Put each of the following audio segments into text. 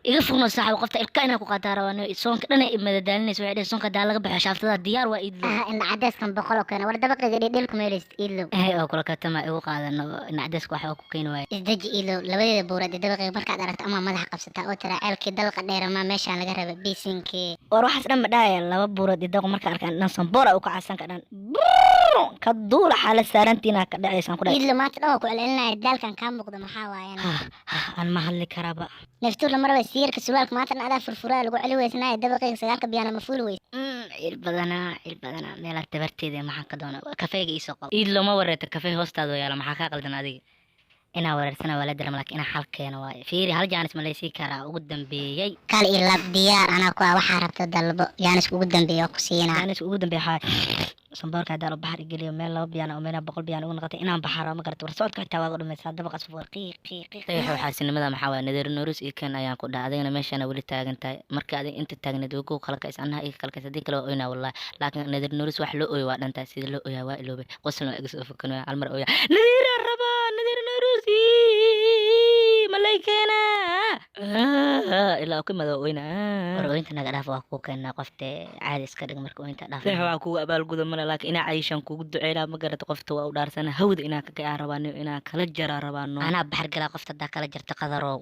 iga fogno saaxiib qofta ilka inaa ku qaataa rabaan soonka dhan ay madadaalinayso waxay dhaheen soonka daa laga baxo shaaftada diyaar waa iidlo in cadeyskan boqol oo keena war dabaqiga dhidhilku meelayst iidlo oo kula katama igu qaadano in cadeyska wax ku keeni waayo isdaji iidlo labadeeda buurad dabaqiga markaad aragto ama madaxa qabsataa oo tira ceelkii dalqa dheer ama meeshaan laga raba biisinkii war waxaas dhan ma dhahaya laba buurad idaqo marka arkaan dhan sanboora u kacsan ka dhan ka duula xaala saarantiina ka dhacaysan ku dhahay iidlo maanta dhan waa ku celcelinaya daalkan kaa muuqda maxaa waayana aan ma hadli karaaba naftuur lama raba siirka sulaalka maanta dhan adaa furfuraa lagu celi weysnaayo dabaqiga sagaalka biyaana ma fuuli weys il badanaa meelaa tabarteeda maxaan ka doona kafeega iisoo qabo iid looma wareerto kafee hoostaada yaala maxaa kaa qaldan adiga inaa wareersana waa la daram laakiin inaa xal keeno waaye fiiri hal jaanis ma laysii karaa ugu dambeeyey kal iyo lab diyaar anaa ku waxaa rabto dalbo jaanis ugu dambeeya oo ku siinaa jaanis ugu dambeeya samboorka hadaa la baxar igeliyo meel 2 biyaan oo meel 100 biyaan ugu noqotay inaan baxaro ma garto war socodka xitaa waa dhamaysaa dabaqas fuur qiiq xaasinimada maxaa waa nadir nuurus iyo kan ayaan ku dhaadayna meeshana wali taagan tahay marka aad inta taagneed ugu kala kays annaha iyo kala kays hadii kale oo ina wallahi laakiin nadir nuurus wax loo ooyo waa dhantaa sida loo ooyaa waa iloobe qoslan iga soo fakano hal mar ooyaa nadir nuurus malaykena ilaa ku mado oyna war ooyinta naga dhaaf waa ku keenna qofte caadi iska dhig marka ooyinta dhaaf waa ku abaal gudo mana laakiin ina cayshan kugu duceeyna ma garata qofta waa u dhaarsana hawda ina ka rabaano ina kala jara rabaano ana baxar gala qofta daa kala jarta qadarow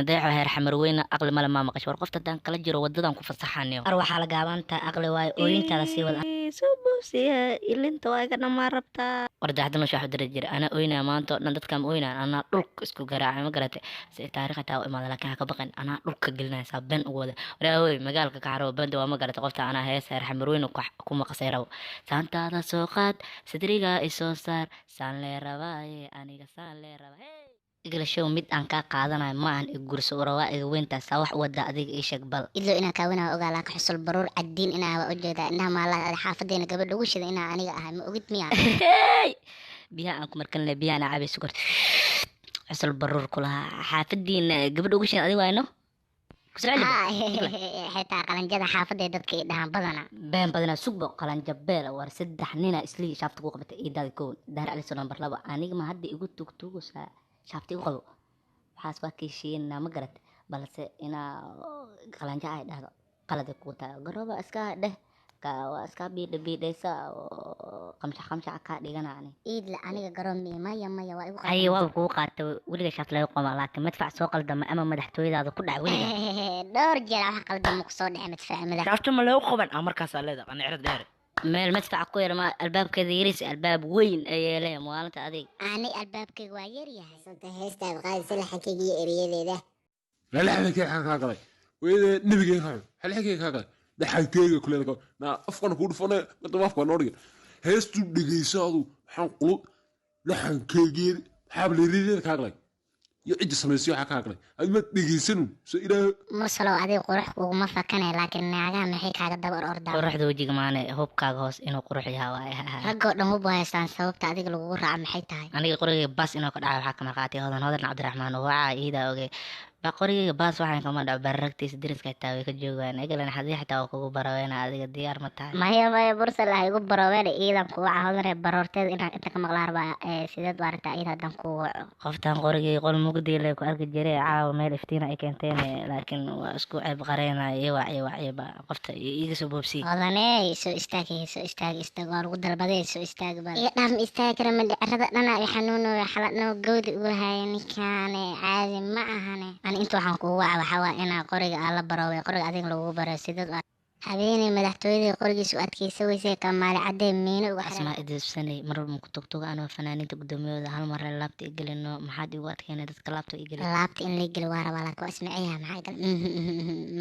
deeco heer xamar weyna aqli mala ma maqash war qofta daan kala jiro wadadan ku fasaxanayo ar waxa la gaabanta aqli waay ooyinta la sii wada subusiya ilinta waa iga dhamaa rabtaa war daxdan waxa xudra jira ana ooyna maanta dhan dadka ma ooyna ana dhulka isku garaacay ma garata si taariikhda u imaada laakiin ha ka baqan ana dhulka gelinaysa ben ugu wada waray magaalka ka xaro banda waa ma garata qofta ana hees heer xamar weyn ku maqasay rabo saantaada soo qaad sidriga isoo saar saan lee rabaaye aniga saan lee rabaa igala show mid aan ka qaadanayo ma aan igurso urawaa iga weyntaas wax wada adiga ii sheeg bal idlo inaa kaawina ogaa laa ka xusul baruur caddiin inaa waa ujeeda inaa maala xaafadeena gabadha ugu shida inaa aniga ahay ma ogid miya biyaha aan ku markan le biyaha ana cabi sukar xusul baruur kulaha xaafadiina gabadha ugu shida adiga waayno xitaa qalanjada xaafadee dadka ay dhahaan badana been badana sugbo qalanja beel war 3 nina isli shaafta ku qabatay iidaad koon daar ali soo number 2 aniga ma hadda igu tugtugusa shaafta igu qabo waxaas waa kiishiina ma garat balse ina qalanja ay dhahdo qalad ku taa garooba iska dheh ka waa iska biidhaysa qamsha ka dhiganaani iid la aniga garoomi maya waa igu ay waa ku qaato waliga shaafta laga qoma laakiin madfac soo qaldama ama madaxtooyadaada ku dhac waliga dhowr jeer wax qaldama ku soo dhacay madfac madax shaafta ma lagu qaban markaas leeda aan cirad dheer meel madfac ku yar ma albaabkeeda yaris albaab weyn ay leeyahay maalinta adeeg ani albaabkayga waa yar yahay santa heesta qaadi salaxankayga iyo eriyadeeda la xalkay ka qalay weeyda nabiga hal xalkay ka qalay dhaxalkayga kulada na afkan ku dhufana madafka nooriga heestu dhigaysaadu waxaan qulub dhaxalkayga xablirideeda ka qalay iyo cid sameysay waxa ka qalay adma dhigaysanu soo ilaa masalo adeeg qurux ugu ma fakanay laakiin naaga maxay kaaga dabar ordaa quruxda wajiga maane hubkaaga hoos inuu qurux yahay ragoo dhan hub haystaan sababta adiga lagu raaca maxay tahay aniga qoriga bas inuu ka dhaco waxa ka marqaatay hodan Cabdiraxmaan waa iida oge baqoriga bas waxaan kama dhac baragtiis diriska taa ka joogaan egalan hadii xitaa kugu baraweena adiga diyaar ma tahay maya bursal ay ugu baraweena iidan ku waxa hodan barorteed inaan inta ka maqlaar baa sideed waarta iidan ku waco qoftan qoriga qol mugdi leh ku arki jiray caaw meel iftiina ay keenteen laakiin waa isku ceeb qareena iyo ba qofta iiga soo boobsi hodanay soo istaag war ugu dalbaday soo istaag bal iyo dham istaag kara mid cirada dhana ay xanuuno xaladno goodi u hayeen kaane caadi ma ahane inta waxaan ku waca waxa waa ina qoriga ala baraway qoriga adiga lagu baro sidoo habeenay madaxtooyada qorigiisu adkaysa weysay kamaal cadde miino uga xirma idissanay marba ku tugtuga anoo fanaaniinta guddoomiyada hal mar laabta igelino maxaad igu adkeynay dadka laabta igelin laabta in la geli waa rabaa laakiin ismaaciya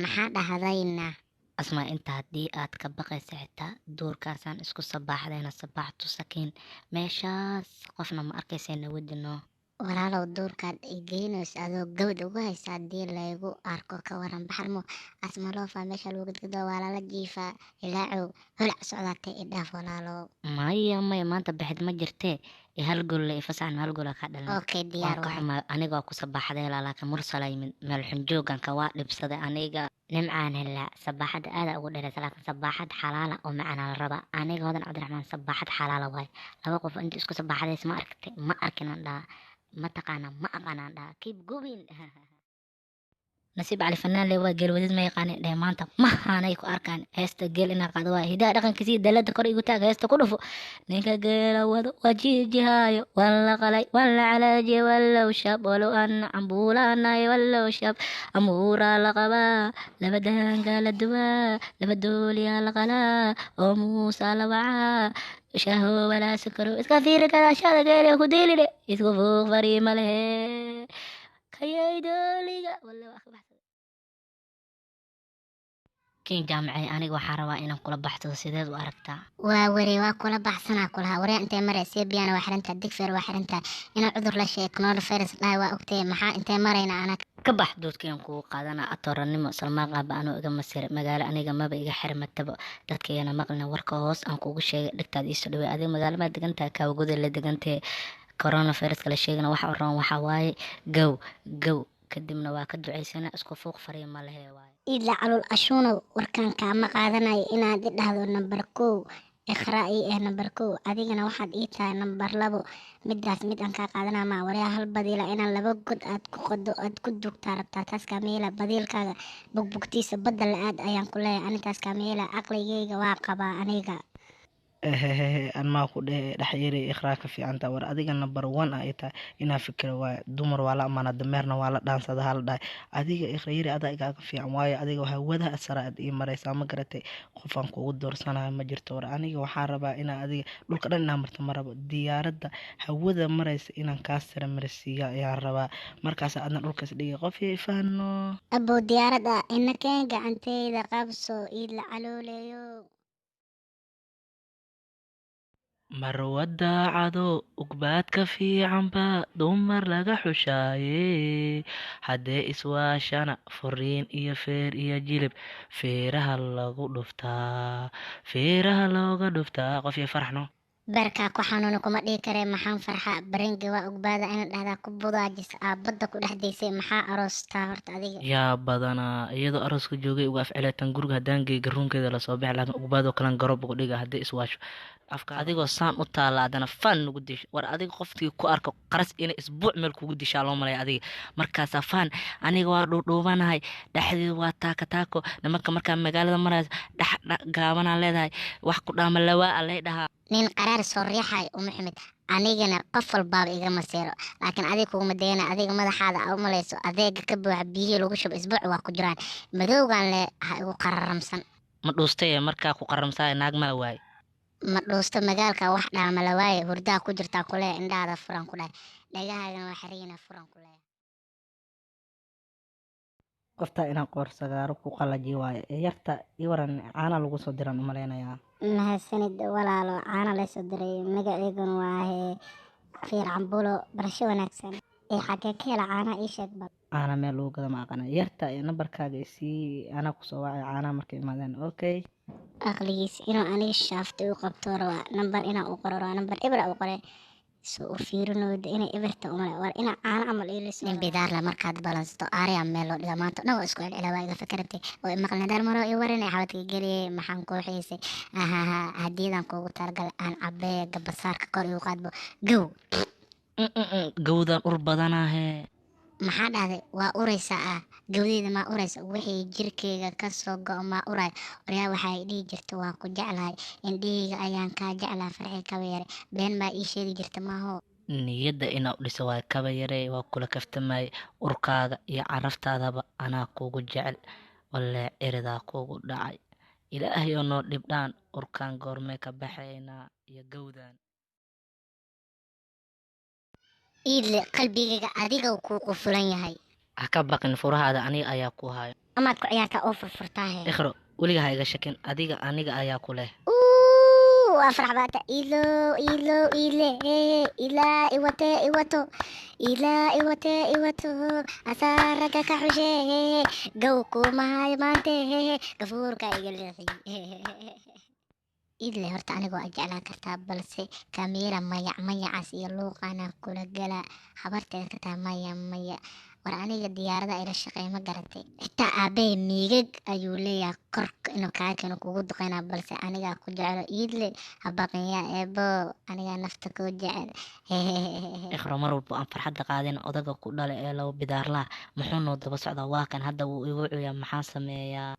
maxaa dhahdayna asmaa inta haddii aad ka baqaysa xitaa duurkaasaan isku sabaaxdayna sabaaxtu sakiin meeshaas qofna ma arkayseena wadino walaalow duurkaad igeynayso adoo gabadh ugu haysa haddii laygu arko ka waran baxarmo asmaloofa meesha lagu gadgado waa lala jiifaa ilaacow holac socdaatay idhaaf walaalow maya maanta baxid ma jirtee hal gol fasaxan hal gol ka dhalan okay diyaar waa aniga ku sabaxday laakiin mursalay meel xunjoogan ka waa dhibsaday aniga nimcaan hela sabaxad aad ugu dheeray laakiin sabaxad xalaala oo macna la raba aniga hodan Cabdiraxmaan sabaxad xalaala way laba qof inta isku sabaxday ma arkin dhaa ma taqaana ma aqaanaan dhaa keep going nasiib cali fanaan le waa geelwadid ma yaqaanin dheh maanta mahaanay ku arkaan heesta geel inaa qaado waa hidaha dhaqankiisii dalada kor igu taag heesta ku dhufo ninka geela wado waa jiijihaayo walla qalay walla calaajiye wallow shab walow ana cambuulaanay wallow shab amuuraa la qabaa laba daangaa la duwaa laba dooliyaa la qalaa oo muusaa la wacaa shaho walaa sukaro iska fiiri karaashada geele ku diilidhe isku fuuq fariima lehe kayay dooliga walla waa ka baxsaday kiin jaamacay aniga waxaa rabaa inaan kula baxsado sideed u aragtaa waa wari waa kula baxsanaa kulaha waryaa intee maray sebiana waa xirantaa digfeer waa xirantaa inaan cudur la sheeg coronavirus dhahay waa ogtay maxaa intee marayna anag ka bax doodkeen kugu qaadanaa atooranimo salmaan qaaba anoo iga masir magaalo aniga maba iga xirmataba dadkayana maqlina warka hoos aan kugu sheegay dhigtaad iisoo dhawey adiga magaalo maa degantahay kaawagoda la degantee coronavirus kala sheegana waxa oran waxaa waaye gow kadibna waa ka ducaysana isku fuuq fariima lehe waaye idla calul ashuuna warkaan kaama qaadanayo inaad i dhahdo nambar 1 iqraa ii nambar 1 adigana waxaad ii tahay nambar 2 midaas mid aan kaa qaadanaa maa waryaa hal badiila inaan 2 god aad ku qodo aad ku dugtaa rabtaa taas kameela badiilkaaga bugbugtiisa badda la-aad ayaan ku leeyahay anintaas kameela aqligeyga waa qabaa aniga anmaa ku dhexyari ikhraa ka fiicanta war adiga number 1 ay tahay inaa fikiro waay dumar waa la amaana dameerna waa la dhaansada hala dhahay adiga ikhrayari adaa igaaga fiican waayo adiga waxaa wadaha sara aad ii maraysaa ma garatay qofaan kugu doorsanayo ma jirto war aniga waxaa rabaa inaa adiga dhulka dhan inaa marto ma rabo diyaaradda hawada maraysa inaan kaa sara marsiiya ayaan rabaa markaas adna dhulkaas dhigay qof ifano abow diyaaradda inakeen gacanteyda qabso iidla calooleeyo marwada cado ugbaadka fiicanba dumar laga xushaaye haddee iswaashana furiin iyo feer iyo jilib feeraha lagu dhuftaa feeraha looga dhuftaa qof iyo faraxno beerkaa ku xanuuna kuma dhihi karee maxaan farxa baringi waa ogbaada ina dhahdaa ku budaajis badda ku dhex daysay maxaa aroostaa horta adiga yaa badanaa iyadoo arooska joogay uga afceleetan guriga haddaan geey garuunkeeda lasoo bixi laakiin ogbaadoo kalan garoob ugu dhiga haddii iswaasho afka adigoo saan u taala haddana faan nagu disho war adiga qofkii ku arko qaras inay isbuuc meel kugu dishaa loo malaya adiga markaasaa faan aniga waa dhuudhuubanahay dhexdeedu waa taaka taako nimanka markaa magaalada maraysa dhex gaabanaa leedahay wax ku dhaama lawaa alay dhahaa nin qaraar soo riixay uma xumid anigana qof walbaaba iga maseero laakiin adiga kuguma dayana adiga madaxaada a umalayso adeega ka buuxa biyihii lagu shubo isbuuc waa ku jiraan madowgan le ha igu qararamsan ma dhuustaye markaa ku qaramsaaya naag mala waaye ma dhuusto magaalka wax dhaama la waaye hurdaa ku jirtaa kule indhaada furan ku dhahay dhagahaagana waa xiriina furan ku leeya qoftaa inaan qoor sagaaro ku qalaji waaye yarta ii waran caana lagu soo diran umalaynayaa mahadsanid walaalo caana laysoo diray magaceyguna waahe fiir cambulo barasho wanaagsan ee xagee ka hela caanaha ii sheeg bal caana meel lagu gada ma aqana yarta nambarkaaga isii anaa kusoo wacay caanaha markay imaadeen okay aqligiis inuu aniga shaaftay u qabto rabaa nambar inaa u qoro rabaa nambar ibra u qore soo u fiirinooda inay ibirta umale war inaa caana camal iilis nin bidaarla markaad balansato aariyaa meel loo dhiga maanta dhan waa isku celcela waa iga fakarabtay oo imaqlina darmaro i warinay xabadka geliyay maxaan kuu xiisay ahaha hadiyadan kuugu talagal aan cabee gabasaarka kor igu qaadbo gow gawdan ur badanahe maxaa dhahday waa uraysaa gawdeeda maa uraysa wixii jirkeyga kasoo go maa uray waryaa waxay dhihi jirta waa ku jeclahay indhaheyga ayaan kaa jeclaa farxi kaba yare been maa ii sheegi jirta maaho niyadda inaa u dhiso waa kaba yare waa kula kaftamay urkaaga iyo caraftaadaba anaa kugu jecel walee ciridaa kugu dhacay ilaahay oo noo dhibdhaan urkaan goormee ka baxaynaa iyo gawdan iidle qalbigayga adiga kuu qufulan yahay ha ka baqin furahaada aniga ayaa ku hayo amaad ku ciyaartaa oo furfurtaahe ikhro weliga ha iga shakin adiga aniga ayaa ku leh waa farax baata iidle ilaa iwato ilaa iwato asaa ragga ka xushe gow kuumahayo maante gafuurka iga leexi iidle horta aniga waa jeclaan kartaa balse kameera mayacaas iyo luuqana kula gala habarteeda ka taha maya war aniga diyaarada ila shaqeey ma garatay xitaa aabbahay miigag ayuu leeyahay korka inuu kaakino kugu duqeynaa balse anigaa ku jeclo iidle habaqaya eebo anigaa nafta kuu jecel ikhro mar walba aan farxadda qaadin odaga ku dhale ee laba bidaarlaha muxuu noo daba socdaa waa kan hadda wuu igu cuyaa maxaa sameeyaa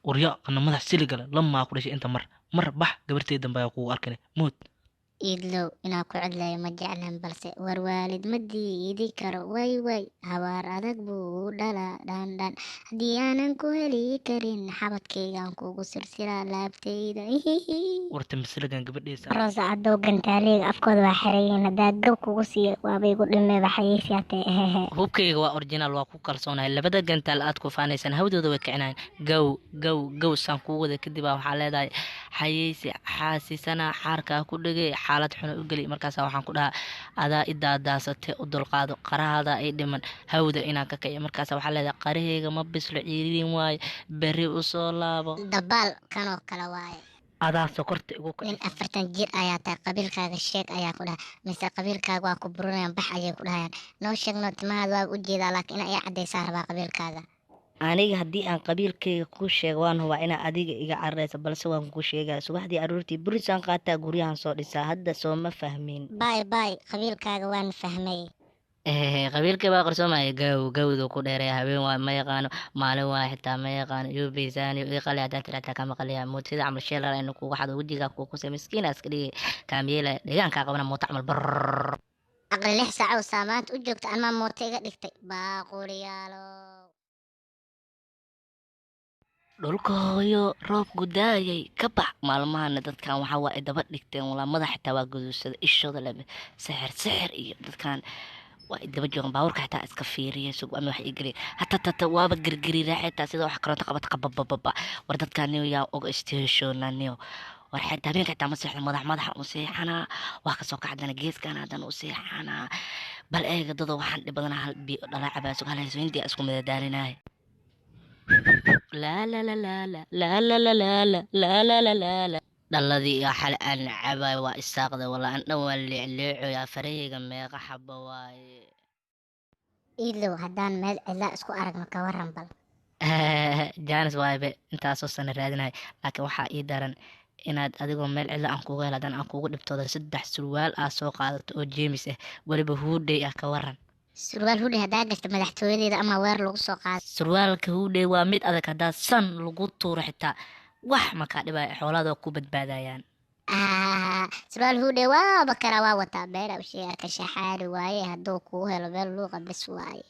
warya ana madax siligale lamaa ku dhashay inta mar bax gabartay dambe ayaa kugu arkane mood iidlow inaa ku codlayo ma jeclan balse war waalid ma diidi karo way habaar adag buu dhalaa dhandhan haddii aanan ku heli karin xabadkaygaan kugu silsilaa laabtayda warta masalagan gabadheesa rosa cadow gantaaleega afkooda waa xerayiin haddaa gab kugu siiya waaba igu dhimeeba xayiisyaatee hubkayga waa originaal waa ku kalsoonahay labada gantaal aad ku faanaysan hawdooda way kicinayan gow saan kuu wada kadib waxaa leedahay xayeysi xaasisana xaarkaa ku dhegay xaalad xuna u geli markaas waxaan ku dhahaa adaa idaadaasatee u dulqaado qarahaada ay dhiman hawda inaan ka kaciyo markaas waxaa leedahay qaraheyga ma bislo ciiriin waaye berri usoo laabo dabaal kanoo kale waaye adaa sokorta igu nin 40 jir ayaa tahay qabiilkaaga sheeg ayaa ku dhaha mise qabiilkaaga waa ku burinayaan bax ayay ku dhahayaan noo sheegno timahaada waa u jeedaa laakiin ina ii caddaysaa rabaa qabiilkaaga aniga haddii aan qabiilkayga kuu sheego waan hubaa inaa adiga iga cararaysa balse waan kuu sheegaa subaxdii aroortii burisaan qaataa guryahan soo dhisaa hadda soo ma fahmin bay qabiilkaaga waan fahmay qabiilkay baa qarsoomaya gawdu ku dheereeya habeen waa ma yaqaano maalin waa xitaa ma yaqaano yubisaani iqali haddaa tirataa ka maqaliya mood sida camal sheelar aynu kugu xado wejigaa kuukuse miskiina iska dhigi kaamiyeela deegaankaa qabana mooto camal barr aqli 6 saac oo saamaanta u joogta anmaa mooto iga dhigtay baaquliyaalo dhulka hooyo roob gudaayay ka bax maalmahana dadkan waxaa waa ay daba dhigteen walaa madax xitaa waa guduusada ishooda lebe sixir iyo dadkan waa ay daba joogan baabuurka xitaa iska fiiriya sug ama wax ii geliya hata waaba gergeriraa xitaa sida wax karoonta qabata qabababa war dadkan niyo yaa oga isteeshoona niyo war xitaa habeenka xitaa ma seexda madaxa u seexanaa waa kasoo kacdana geeskan haddana u seexanaa bal eega dado waxaan dhib badanaa hal biyo dhalaa cabaa sug halayso hindiya isku madadaalinaya la dhaladii iyo xal aan cabay waa isaaqda wala aan dhan waa leecleecoyaa farahayga meeqa xaba waaye iidlow haddaan meel cidlaa isku aragno ka waran bal jaanis waaybe intaasoo sana raadinaya laakiin waxaa ii daran inaad adigoo meel cidla aan kuga hel haddaan aan kugu dhibtooda 3 surwaal aa soo qaadato oo jeemis ah weliba huudhay ah ka waran surwaal hudhe haddaa gashta madaxtooyadeeda ama weer lagu soo qaado surwaalka huudhay waa mid adag haddaa san lagu tuuro xitaa wax makaa dhibaya xoolaada ku badbaadayaan surwaal hudhe waaba kara waa wataa beera u sheega ka shaxaari waaye hadduu kuu helo meel luuqa bes waaye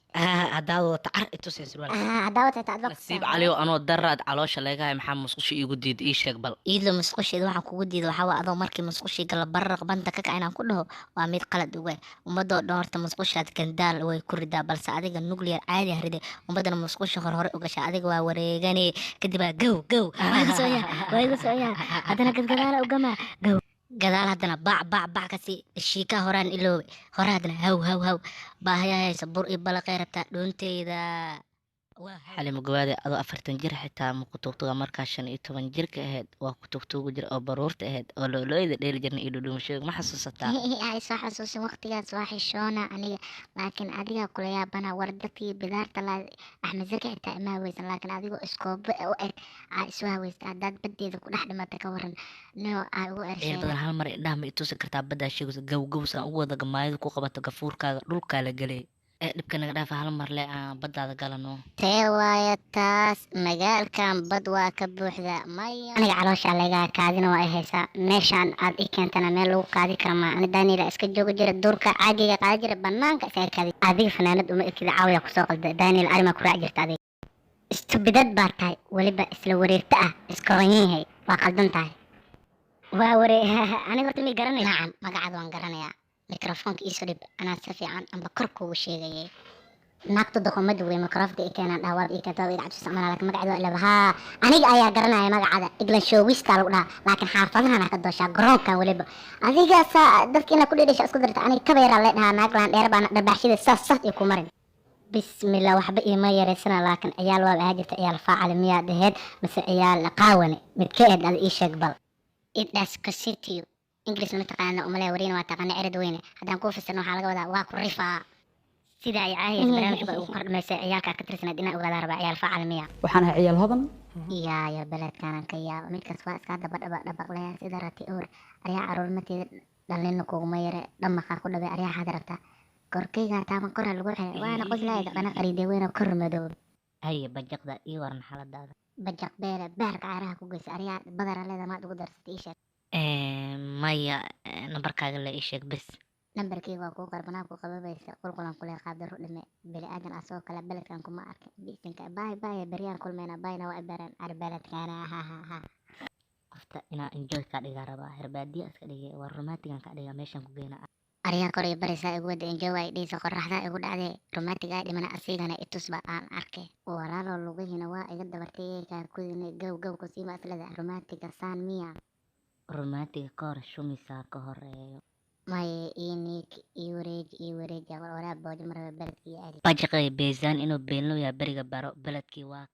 haddaad wata car itusay surwaal haddaa wata nasiib caliyo anoo daraad caloosha leegahay maxaa musqusha iigu diid ii sheeg bal iidlo musqusheeda waxaan kugu diida waxaa waa adoo markii musqushii gala baraq banta ka kac inaan ku dhaho waa mid qalad uga ummadoo dhan horta musqushaad gandaal way ku ridaa balse adiga nuclear caadi ah ride ummadana musqusha hore u gasha adiga waa wareegane kadib aa gow waa igu sooyaa haddana gadgadaala ugama gow gadaal haddana bac kasi shiikaa horaan iloobe hore haddana haw baahayahaysa bur iyo balaqay rabtaa dhoonteyda xalimo gawaade adoo 40 jir xitaa ma ku tugtuga markaa 15 jirka ahayd waa ku tugtugu jir oo baruurta ahayd oo loolooyda dheeli jirna iyo dhudhumasheeg ma xasuusataa ay soo xasuusin waqtigaas waa xishoona aniga laakiin adiga kula yaabana war dadkii bidaarta la axmed zaki xitaa imaa weysan laakiin adigoo iskoobe u eg aa isu haweysta haddaad badeeda ku dhex dhimata ka waran nio aa ugu eer badan hal mar indhaha ma itusi kartaa baddaa sheegaysa gowsaan ugu wada gamaayada ku qabato gafuurkaaga dhulkaa la gelay dhibka naga dhaafa hal mar le aan baddaada galano tee waaye taas magaalkan bad waa ka buuxda maya aniga caloosha legaa kaadina waa ay haysaa meeshaan aad i keentana meel lagu qaadi kara maa ani daaniila iska jooga jira duurka caagiga qaadi jira banaanka isaga kaadi adiga fanaanad uma ekida caawiya kusoo qalda daaniil arimaa ku raac jirta adiga istubidad baa tahay weliba isla wareegta ah iskoranyahay waa qaldan tahay waa waree aniga horta mi garanay nacam magacaada waan garanayaa mikrofoonka iisoo dhib anaa si fiican amba kor kuugu sheegayay naagta doqomada wey mikrofoonka i keenaan dhawaab ii keenta ii gacabsi isticmaala laakiin magaceeda waa ilaba haa aniga ayaa garanaya magacaada iglan showista lagu dhahaa laakiin xaafadahana ka dooshaa garoonkan weliba adigaasaa dadka inaa ku dhedhesha isku darta aniga kabeeraa lee dhahaa naaglaan dheer baana dharbaaxshida saas iyo ku marin bismillah waxba iima yareysana laakiin ciyaal waaba ahaa jirta ciyaal faacali miyaa dhaheed mise ciyaal qaawane midka eed ada ii sheeg bal idhaas kasitiyo ingiriis ma taqaana umalaya wariyna waa taqaana cirad weyne haddaan kuu fasirno waxaa laga wadaa waa ku rifaa sida ay caahiyas barnaamijka ugu kordhmaysa ciyaalka ka tirsanad inay ogaada raba ciyaal facal miya waxaan ahay ciyaal hodan ya beledkanan ka yaaba midkaas waa iska dabaqlaya sida rati owr aryaa caruurmateeda dhalnina kuguma yare dhamaqaa ku dhabay aryaa xad rabta korkayga taaban kora lagu xiray waana qoslaayda qana qariide weyna kor madow haye bajaqda ii waran xaaladaada bajaq beele baarka caaraha ku geysa aryaa badara leeda maad ugu darsatay ii sheeg maya nambarkaaga la ii sheeg bes nambarkayga waa kuu qarbanaa ku qababaysa qulqulan kule qaabdaro dhime bili aadan asoo kale beledkan kuma arkin bisinka baay beryaan kulmeyna baayna waa ibaran ar beledkaana ha qofta inaa enjoy ka dhigaa rabaa herbaadiya iska dhigay waa romantigan ka dhigaa meeshan ku geena aryaa koray baraysaa igu wada enjoy ay dhiisa qoraxda igu dhacdee romantiga dhimana asigana itusba aan arkay walaaloo lugihina waa iga dabartay kaa kudine gow kusiima islada romantiga saan miya romantiga ka hor shumisaa ka horeeyo maye ii wareeg waraa boojo maraba beledkii aadi bajaqay beesaan inuu beelno yaa beriga baro beledkii waa